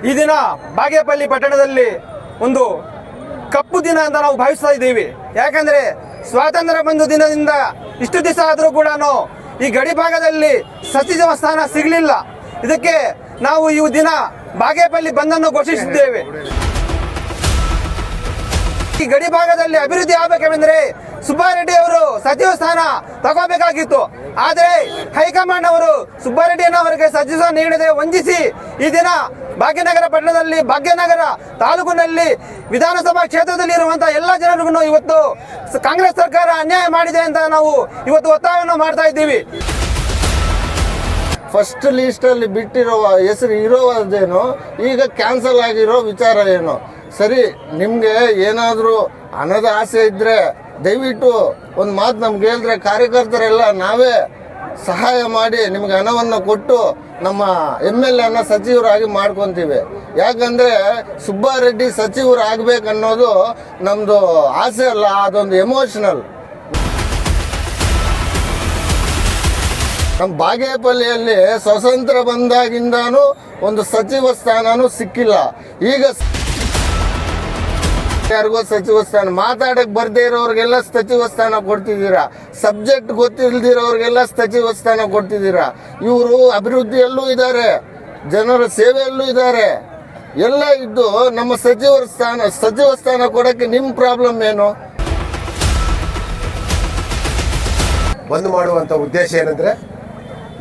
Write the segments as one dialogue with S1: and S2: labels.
S1: ಈ ದಿನ ಬಾಗೇಪಲ್ಲಿ ಪಟ್ಟಣದಲ್ಲಿ ಒಂದು ಕಪ್ಪು ದಿನ ಅಂತ ನಾವು ಭಾವಿಸ್ತಾ ಇದ್ದೀವಿ. ಯಾಕಂದ್ರೆ ಸ್ವಾತಂತ್ರ್ಯ ಬಂದ ದಿನದಿಂದ ಇಷ್ಟು ದಿವಸ ಆದರೂ ಕೂಡ ಈ ಗಡಿ ಭಾಗದಲ್ಲಿ ಸಚಿವ ಸ್ಥಾನ ಸಿಗಲಿಲ್ಲ. ಇದಕ್ಕೆ ನಾವು ಈ ದಿನ ಬಾಗೇಪಲ್ಲಿ ಬಂದನ್ನು ಘೋಷಿಸಿದ್ದೇವೆ. ಈ ಗಡಿ ಭಾಗದಲ್ಲಿ ಅಭಿವೃದ್ಧಿ ಆಗಬೇಕೆಂದ್ರೆ ಸುಬ್ಬಾರೆಡ್ಡಿ ಅವರು ಸಚಿವ ಸ್ಥಾನ ತಗೋಬೇಕಾಗಿತ್ತು. ಆದರೆ ಹೈಕಮಾಂಡ್ ಅವರು ಸುಬ್ಬಾರೆಡ್ಡಿಯವರಿಗೆ ಸಚಿವ ಸ್ಥಾನ ನೀಡದೆ ವಂಚಿಸಿ ಈ ದಿನ ಭಾಗ್ಯನಗರ ಪಟ್ಟಣದಲ್ಲಿ ಭಾಗ್ಯನಗರ ತಾಲೂಕಿನಲ್ಲಿ ವಿಧಾನಸಭಾ ಕ್ಷೇತ್ರದಲ್ಲಿ ಇರುವಂತಹ ಎಲ್ಲ ಜನರಿಗೂ ಇವತ್ತು ಕಾಂಗ್ರೆಸ್ ಸರ್ಕಾರ ಅನ್ಯಾಯ ಮಾಡಿದೆ ಅಂತ ನಾವು ಇವತ್ತು ಒತ್ತಾಯವನ್ನು ಮಾಡ್ತಾ ಇದ್ದೀವಿ.
S2: ಫಸ್ಟ್ ಲೀಸ್ಟ್ ಅಲ್ಲಿ ಬಿಟ್ಟಿರೋ ಹೆಸರು ಇರೋದೇನು, ಈಗ ಕ್ಯಾನ್ಸಲ್ ಆಗಿರೋ ವಿಚಾರ ಏನು? ಸರಿ, ನಿಮ್ಗೆ ಏನಾದರೂ ಹಣದ ಆಸೆ ಇದ್ರೆ ದಯವಿಟ್ಟು ಒಂದು ಮಾತು ನಮ್ಗೆ ಹೇಳಿದ್ರೆ ಕಾರ್ಯಕರ್ತರೆಲ್ಲ ನಾವೇ ಸಹಾಯ ಮಾಡಿ ನಿಮ್ಗೆ ಹಣವನ್ನು ಕೊಟ್ಟು ನಮ್ಮ MLA ಸಚಿವರಾಗಿ ಮಾಡ್ಕೊತೀವಿ. ಯಾಕಂದ್ರೆ ಸುಬ್ಬಾರೆಡ್ಡಿ ಸಚಿವರು ಆಗ್ಬೇಕನ್ನೋದು ನಮ್ದು ಆಸೆ ಅಲ್ಲ, ಅದೊಂದು ಎಮೋಷನಲ್. ನಮ್ಮ ಬಾಗೇಪಲ್ಲಿಯಲ್ಲಿ ಸ್ವತಂತ್ರ ಬಂದಾಗಿಂದಾನು ಒಂದು ಸಚಿವ ಸ್ಥಾನನೂ ಸಿಕ್ಕಿಲ್ಲ. ಈಗ ಯಾರಿಗೋ ಸಚಿವ ಸ್ಥಾನ, ಮಾತಾಡಕ್ ಬರ್ದೇ ಇರೋರಿಗೆಲ್ಲ ಸಚಿವ ಸ್ಥಾನ ಕೊಡ್ತಿದ್ದೀರಾ, ಸಬ್ಜೆಕ್ಟ್ ಗೊತ್ತಿಲ್ದಿರೋರಿಗೆಲ್ಲ ಸಚಿವ ಸ್ಥಾನ ಕೊಡ್ತಿದ್ದೀರಾ. ಇವರು ಅಭಿವೃದ್ಧಿಯಲ್ಲೂ ಇದ್ದಾರೆ, ಜನರ ಸೇವೆಯಲ್ಲೂ ಇದ್ದಾರೆ, ಎಲ್ಲ ಇದ್ದು ನಮ್ಮ ಸಚಿವ ಸ್ಥಾನ ಕೊಡಕ್ಕೆ ನಿಮ್ಮ ಪ್ರಾಬ್ಲಮ್ ಏನು?
S3: ಬಂದ್ ಮಾಡುವಂತ ಉದ್ದೇಶ ಏನಂದ್ರೆ,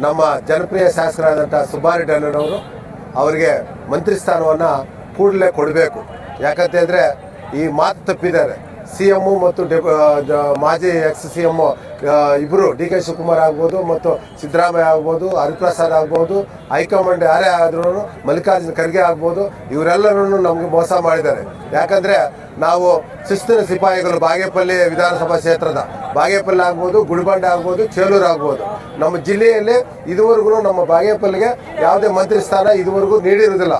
S3: ನಮ್ಮ ಜನಪ್ರಿಯ ಶಾಸಕರಾದಂಥ ಸುಬ್ಬಾರೆಡ್ಡಿ ಅಣ್ಣನವರು ಅವರಿಗೆ ಮಂತ್ರಿ ಸ್ಥಾನವನ್ನ ಕೂಡಲೇ ಕೊಡಬೇಕು. ಯಾಕಂತಂದ್ರೆ ಈ ಮಾತು ತಪ್ಪಿದ್ದಾರೆ. CM ಮತ್ತು ಮಾಜಿ ex-CM ಇಬ್ಬರು DK ಶಿವಕುಮಾರ್ ಆಗ್ಬೋದು ಮತ್ತು ಸಿದ್ದರಾಮಯ್ಯ ಆಗ್ಬೋದು, ಹರಿಪ್ರಸಾದ್ ಆಗ್ಬೋದು, ಹೈಕಮಾಂಡ್ ಯಾರೇ ಆದ್ರೂ ಮಲ್ಲಿಕಾರ್ಜುನ ಖರ್ಗೆ ಆಗ್ಬೋದು, ಇವರೆಲ್ಲರೂ ನಮ್ಗೆ ಮೋಸ ಮಾಡಿದ್ದಾರೆ. ಯಾಕಂದ್ರೆ ನಾವು ಶಿಸ್ತಿನ ಸಿಪಾಯಿಗಳು ಬಾಗೇಪಲ್ಲಿ ವಿಧಾನಸಭಾ ಕ್ಷೇತ್ರದ ಬಾಗೇಪಲ್ಲಿ ಆಗ್ಬೋದು, ಗುಡಿಬಂಡೆ ಆಗ್ಬೋದು, ಚೇಲೂರು ಆಗ್ಬೋದು, ನಮ್ಮ ಜಿಲ್ಲೆಯಲ್ಲಿ ಇದುವರೆಗೂ ನಮ್ಮ ಬಾಗೇಪಲ್ಲಿಗೆ ಯಾವುದೇ ಮಂತ್ರಿ ಸ್ಥಾನ ಇದುವರೆಗೂ ನೀಡಿರುವುದಿಲ್ಲ.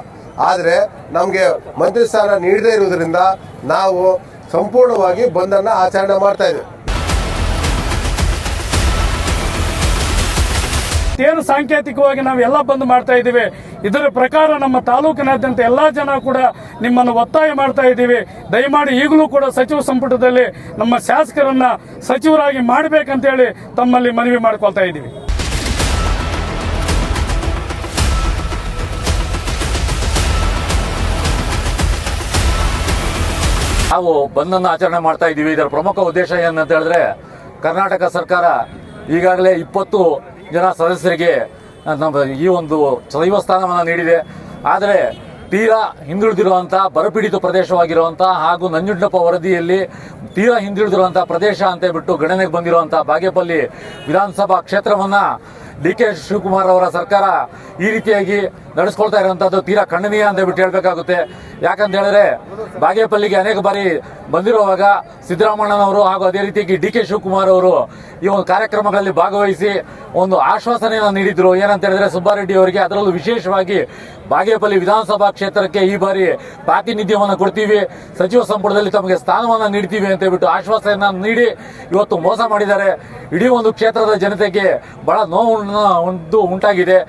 S3: ಆದರೆ ನಮಗೆ ಮಂತ್ರಿ ಸ್ಥಾನ ನೀಡದೇ ಇರುವುದರಿಂದ ನಾವು ಸಂಪೂರ್ಣವಾಗಿ ಬಂದನ್ನು ಆಚರಣೆ ಮಾಡ್ತಾ ಇದ್ದೀವಿ.
S4: ಏನು ಸಾಂಕೇತಿಕವಾಗಿ ನಾವೆಲ್ಲ ಬಂದ್ ಮಾಡ್ತಾ ಇದ್ದೀವಿ. ಇದರ ಪ್ರಕಾರ ನಮ್ಮ ತಾಲೂಕಿನಾದ್ಯಂತ ಎಲ್ಲಾ ಜನ ಕೂಡ ನಿಮ್ಮನ್ನು ಒತ್ತಾಯ ಮಾಡ್ತಾ ಇದ್ದೀವಿ. ದಯಮಾಡಿ ಈಗಲೂ ಕೂಡ ಸಚಿವ ಸಂಪುಟದಲ್ಲಿ ನಮ್ಮ ಶಾಸಕರನ್ನ ಸಚಿವರಾಗಿ ಮಾಡಬೇಕಂತೇಳಿ ತಮ್ಮಲ್ಲಿ ಮನವಿ ಮಾಡ್ಕೊಳ್ತಾ ಇದ್ದೀವಿ.
S5: ನಾವು ಬಂದನ್ನು ಆಚರಣೆ ಮಾಡ್ತಾ ಇದ್ದೀವಿ. ಇದರ ಪ್ರಮುಖ ಉದ್ದೇಶ ಏನಂತ ಹೇಳಿದ್ರೆ, ಕರ್ನಾಟಕ ಸರ್ಕಾರ ಈಗಾಗಲೇ 20 ಜನ ಸದಸ್ಯರಿಗೆ ಈ ಒಂದು ಸಚಿವ ಸ್ಥಾನವನ್ನು ನೀಡಿದೆ. ಆದರೆ ತೀರಾ ಹಿಂದುಳಿದಿರುವಂತಹ ಬರಪೀಡಿತ ಪ್ರದೇಶವಾಗಿರುವಂತಹ ಹಾಗೂ ನಂಜುಂಡಪ್ಪ ವರದಿಯಲ್ಲಿ ತೀರಾ ಹಿಂದುಳಿದಿರುವಂತಹ ಪ್ರದೇಶ ಅಂತ ಬಿಟ್ಟು ಗಣನೆಗೆ ಬಂದಿರುವಂತಹ ಬಾಗೇಪಲ್ಲಿ ವಿಧಾನಸಭಾ ಕ್ಷೇತ್ರವನ್ನ DK ಶಿವಕುಮಾರ್ ಅವರ ಸರ್ಕಾರ ಈ ರೀತಿಯಾಗಿ ನಡೆಸ್ಕೊಳ್ತಾ ಇರುವಂತದ್ದು ತೀರಾ ಖಂಡನೀಯ ಅಂತ ಬಿಟ್ಟು ಹೇಳ್ಬೇಕಾಗುತ್ತೆ. ಯಾಕಂತ ಹೇಳಿದ್ರೆ ಬಾಗೇಪಲ್ಲಿಗೆ ಅನೇಕ ಬಾರಿ ಬಂದಿರುವಾಗ ಸಿದ್ದರಾಮಣ್ಣನವರು ಹಾಗೂ ಅದೇ ರೀತಿಯಾಗಿ DK ಶಿವಕುಮಾರ್ ಅವರು ಈ ಒಂದು ಕಾರ್ಯಕ್ರಮಗಳಲ್ಲಿ ಭಾಗವಹಿಸಿ ಒಂದು ಆಶ್ವಾಸನೆಯನ್ನು ನೀಡಿದ್ರು. ಏನಂತ ಹೇಳಿದ್ರೆ ಸುಬ್ಬಾರೆಡ್ಡಿ ಅವರಿಗೆ, ಅದರಲ್ಲೂ ವಿಶೇಷವಾಗಿ ಬಾಗೇಪಲ್ಲಿ ವಿಧಾನಸಭಾ ಕ್ಷೇತ್ರಕ್ಕೆ ಈ ಬಾರಿ ಪ್ರಾತಿನಿಧ್ಯವನ್ನು ಕೊಡ್ತೀವಿ, ಸಚಿವ ಸಂಪುಟದಲ್ಲಿ ತಮಗೆ ಸ್ಥಾನವನ್ನು ನೀಡ್ತೀವಿ ಅಂತ ಹೇಳ್ಬಿಟ್ಟು ಆಶ್ವಾಸನೆಯನ್ನು ನೀಡಿ ಇವತ್ತು ಮೋಸ ಮಾಡಿದ್ದಾರೆ. ಇಡೀ ಒಂದು ಕ್ಷೇತ್ರದ ಜನತೆಗೆ ಬಹಳ ನೋವು ಉಂಟಾಗಿದೆ.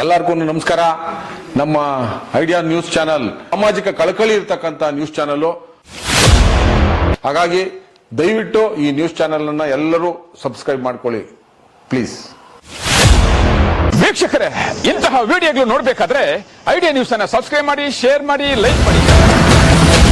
S6: ಎಲ್ಲರಿಗೂ ನಮಸ್ಕಾರ. ನಮ್ಮ ಐಡಿಯಾ ನ್ಯೂಸ್ ಚಾನೆಲ್ ಸಾಮಾಜಿಕ ಕಳಕಳಿ ಇರತಕ್ಕಂತ ನ್ಯೂಸ್ ಚಾನೆಲ್. ಹಾಗಾಗಿ ದಯವಿಟ್ಟು ಈ ನ್ಯೂಸ್ ಚಾನೆಲ್ ಅನ್ನ ಎಲ್ಲರೂ ಸಬ್ಸ್ಕ್ರೈಬ್ ಮಾಡ್ಕೊಳ್ಳಿ ಪ್ಲೀಸ್.
S7: ವೀಕ್ಷಕರೇ, ಇಂತಹ ವಿಡಿಯೋಗಳು ನೋಡಬೇಕಾದ್ರೆ ಐಡಿಯಾ ನ್ಯೂಸ್ ಅನ್ನ ಸಬ್ಸ್ಕ್ರೈಬ್ ಮಾಡಿ, ಶೇರ್ ಮಾಡಿ, ಲೈಕ್ ಮಾಡಿ.